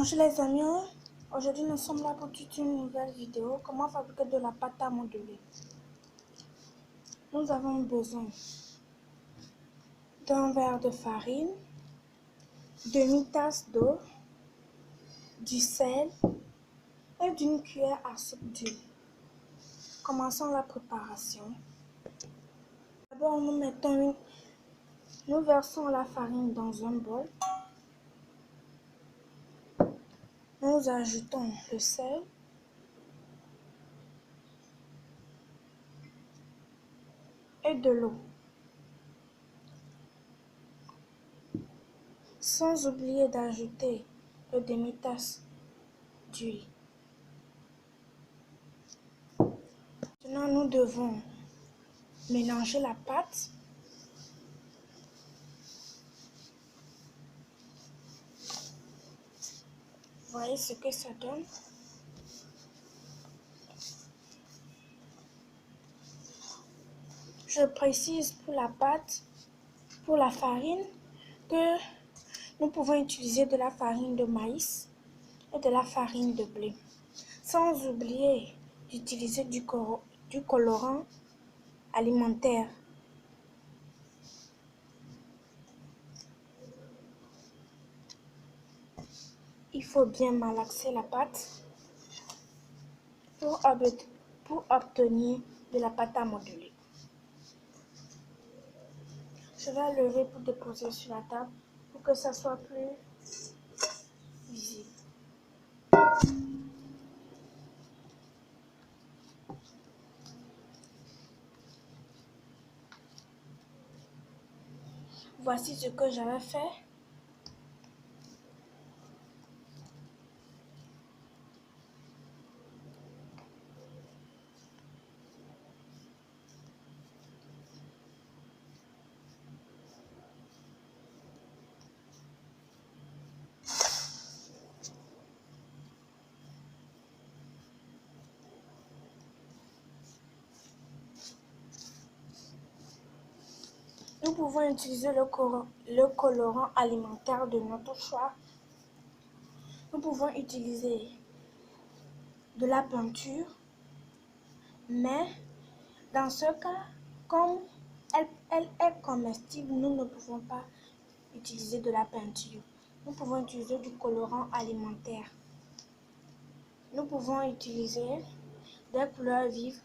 Bonjour les amis, aujourd'hui nous sommes là pour toute une nouvelle vidéo, comment fabriquer de la pâte à modeler. Nous avons besoin d'un verre de farine, demi-tasse d'eau, du sel et d'une cuillère à soupe d'huile. Commençons la préparation. D'abord nous versons la farine dans un bol. Nous ajoutons le sel et de l'eau, sans oublier d'ajouter le demi-tasse d'huile. Maintenant, nous devons mélanger la pâte. Voyez ce que ça donne. Je précise pour la pâte, pour la farine, que nous pouvons utiliser de la farine de maïs et de la farine de blé. Sans oublier d'utiliser du colorant alimentaire. Il faut bien malaxer la pâte pour obtenir de la pâte à modeler. Je vais lever pour déposer sur la table pour que ça soit plus visible. Voici ce que j'avais fait. Nous pouvons utiliser le colorant alimentaire de notre choix. Nous pouvons utiliser de la peinture, mais dans ce cas, comme elle est comestible, nous ne pouvons pas utiliser de la peinture. Nous pouvons utiliser du colorant alimentaire. Nous pouvons utiliser des couleurs vives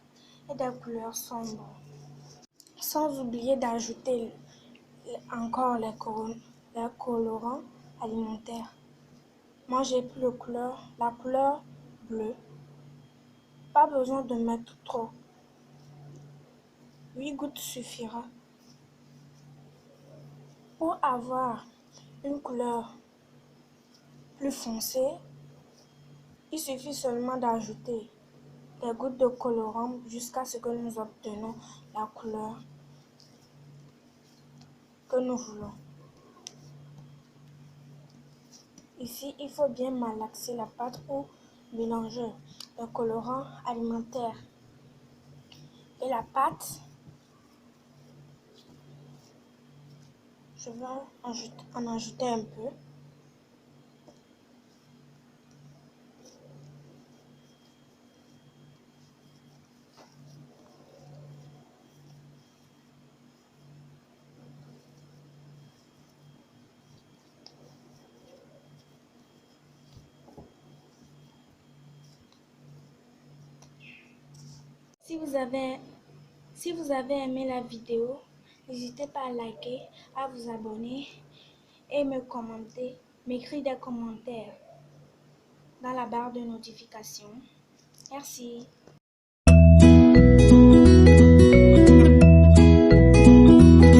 et des couleurs sombres. Sans oublier d'ajouter encore les colorants alimentaires. Moi j'ai pris la couleur bleue. Pas besoin de mettre trop. 8 gouttes suffira. Pour avoir une couleur plus foncée, il suffit seulement d'ajouter des gouttes de colorant jusqu'à ce que nous obtenions la couleur que nous voulons. Ici, il faut bien malaxer la pâte pour mélanger le colorant alimentaire et la pâte. Je vais en ajouter un peu. Si vous avez aimé la vidéo, n'hésitez pas à liker, à vous abonner et m'écrire des commentaires dans la barre de notification. Merci.